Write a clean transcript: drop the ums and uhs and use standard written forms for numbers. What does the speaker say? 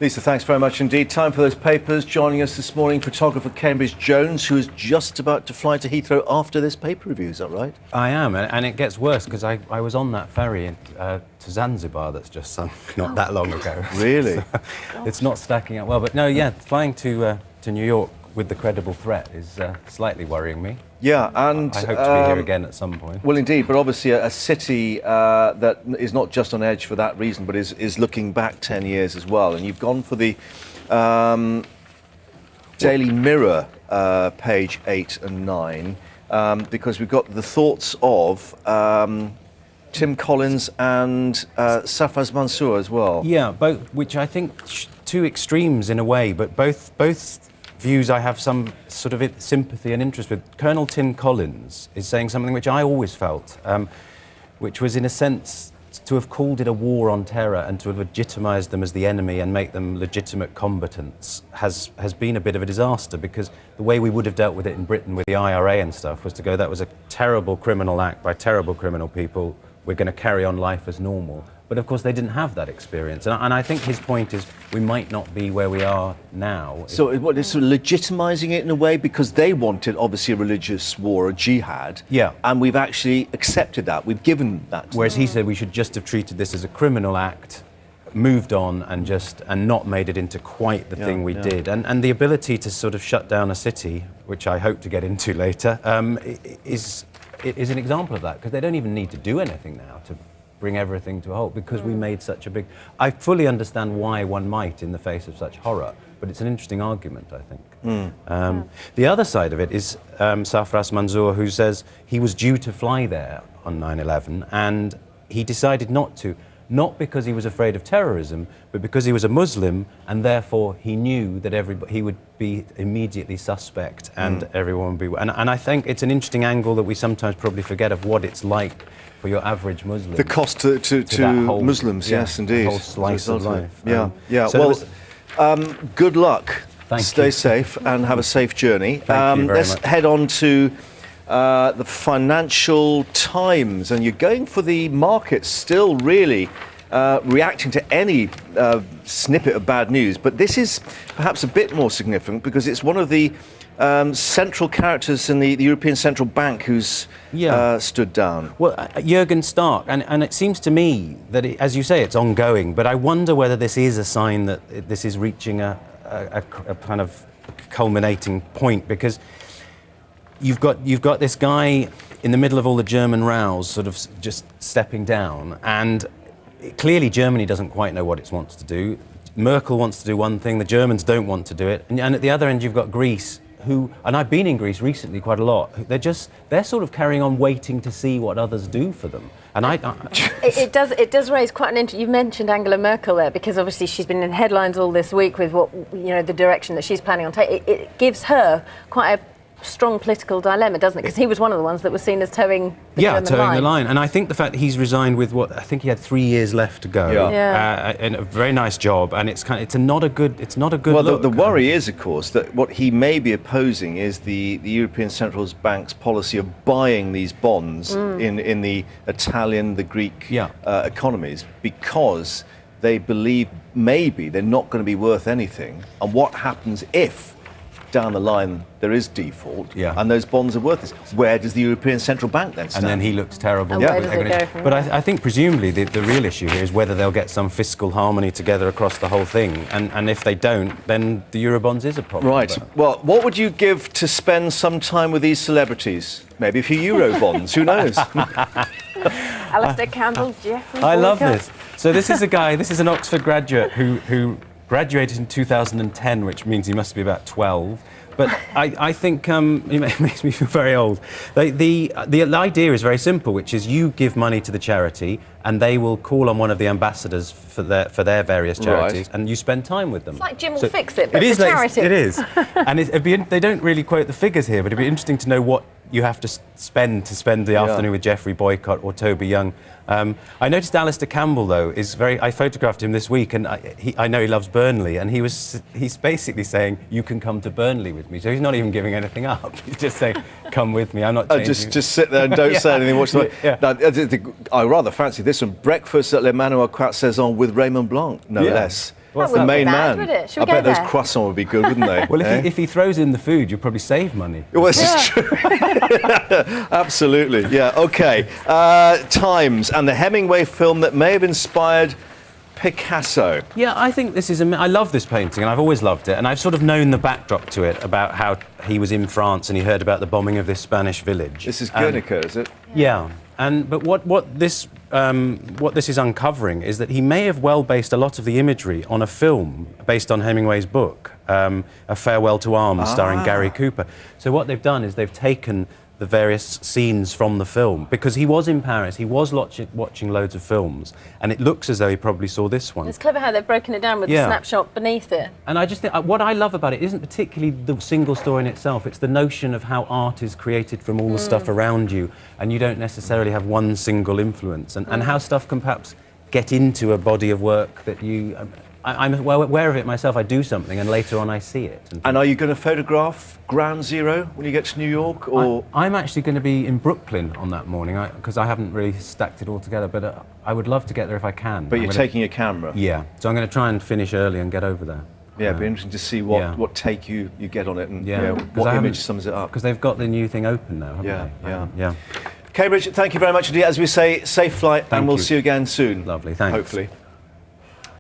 Lisa, thanks very much indeed. Time for those papers. Joining us this morning, photographer Cambridge Jones, who is just about to fly to Heathrow after this paper review. Is that right? I am, and it gets worse because I was on that ferry to Zanzibar that's just sunk not that long ago. Really? So it's not stacking up well. But no, yeah, flying to New York with the credible threat is slightly worrying me. Yeah, and I hope to be here again at some point. Well, indeed, but obviously a city that is not just on edge for that reason, but is looking back 10 years as well. And you've gone for the Daily Mirror page 8 and 9 because we've got the thoughts of Tim Collins and Sarfraz Mansour as well. Yeah, both, which I think two extremes in a way, but both views I have some sort of sympathy and interest with. Colonel Tim Collins is saying something which I always felt, which was in a sense to have called it a war on terror and to have legitimised them as the enemy and make them legitimate combatants has been a bit of a disaster, because the way we would have dealt with it in Britain with the IRA and stuff was to go, that was a terrible criminal act by terrible criminal people, we're going to carry on life as normal. But of course they didn't have that experience, and I think his point is we might not be where we are now. So what is sort of legitimising it in a way, because they wanted obviously a religious war, a jihad, yeah, and we've actually accepted that, we've given that. Whereas he said we should just have treated this as a criminal act, moved on, and not made it into quite the thing we did. And the ability to sort of shut down a city, which I hope to get into later, is an example of that, because they don't even need to do anything now to bring everything to a halt, because we made such a big... I fully understand why one might in the face of such horror, but it's an interesting argument, I think. The other side of it is Sarfraz Mansour, who says he was due to fly there on 9/11 and he decided not to, not because he was afraid of terrorism, but because he was a Muslim, and therefore he knew that he would be immediately suspect and everyone would be... And I think it's an interesting angle that we sometimes probably forget of what it's like for your average Muslim. The cost to whole, Muslims, yes, indeed. The whole slice of life. So good luck. Stay you. safe and have a safe journey. Thank you very let's much. head on to the Financial Times, and you're going for the markets still really reacting to any snippet of bad news, but this is perhaps a bit more significant because it's one of the central characters in the European Central Bank who's stood down. Well, Jürgen Stark, and it seems to me that, as you say, it's ongoing, but I wonder whether this is a sign that this is reaching a kind of culminating point, because you've got this guy in the middle of all the German rows sort of just stepping down, and clearly Germany doesn't quite know what it wants to do. Merkel wants to do one thing, the Germans don't want to do it, and at the other end you've got Greece, who, and I've been in Greece recently quite a lot, they're sort of carrying on waiting to see what others do for them. And it does raise quite an interest. You mentioned Angela Merkel there, because obviously she's been in headlines all this week with what, the direction that she's planning on taking. It gives her quite a strong political dilemma, doesn't it? Because he was one of the ones that was seen as towing the line. And I think the fact that he's resigned with I think he had 3 years left to go, and a very nice job, and it's not a good well, look. the worry is, of course, that what he may be opposing is the European Central Bank's policy of buying these bonds in the Italian, the Greek economies, because they believe maybe they're not going to be worth anything, and what happens if down the line there is default and those bonds are worthless? Where does the European Central Bank then stand? And then he looks terrible. And where does it go from but I think presumably the real issue here is whether they'll get some fiscal harmony together across the whole thing, and if they don't, then the Eurobonds is a problem. Right. Well, what would you give to spend some time with these celebrities? Maybe a few Eurobonds, who knows? Alistair Campbell, Geoffrey I love Boycott. this. So this is an Oxford graduate who graduated in 2010, which means he must be about 12. But I think it makes me feel very old. The idea is very simple, which is you give money to the charity and they will call on one of the ambassadors for their various charities, and you spend time with them. It's like Jim will fix it, but for charity. It is. And they don't really quote the figures here, but it'd be interesting to know what you have to spend the afternoon with Geoffrey Boycott or Toby Young. I noticed Alistair Campbell, though, I photographed him this week, and I know he loves Burnley, and he's basically saying, you can come to Burnley with me. So he's not even giving anything up. He's just saying, come with me, I'm not changing. Just sit there and don't say anything. Watch the I rather fancy this one. Breakfast at Le Manoir Croissaison with Raymond Blanc, no less. What's the that? main Bad, man. would it? Should I we bet go those there? croissants would be good, wouldn't they? Well, if he throws in the food, you'll probably save money. Well, this is true. Absolutely. Yeah. Okay. Times and the Hemingway film that may have inspired Picasso. Yeah, I think this is. I love this painting, and I've always loved it. And I've sort of known the backdrop to it about how he was in France and he heard about the bombing of this Spanish village. This is Guernica, is it? Yeah. But what this is uncovering is that he may have well based a lot of the imagery on a film based on Hemingway's book, A Farewell to Arms, starring Gary Cooper. So what they've done is they've taken the various scenes from the film, because he was in Paris, he was watching loads of films, and it looks as though he probably saw this one. It's clever how they've broken it down with the snapshot beneath it. And I just think, what I love about it isn't particularly the single story in itself, it's the notion of how art is created from all the stuff around you, and you don't necessarily have one single influence, and how stuff can perhaps get into a body of work that you... I'm well aware of it myself. I do something and later on I see it. And are you going to photograph Ground Zero when you get to New York? Or I'm actually going to be in Brooklyn on that morning because I haven't really stacked it all together, but I would love to get there if I can. But you're taking a camera? Yeah. So I'm going to try and finish early and get over there. Yeah, it'd be interesting to see what take you get on it and what image sums it up. Because they've got the new thing open now, haven't they? Yeah. Cambridge, thank you very much indeed. As we say, safe flight, and we'll see you again soon. Lovely, thanks. Hopefully.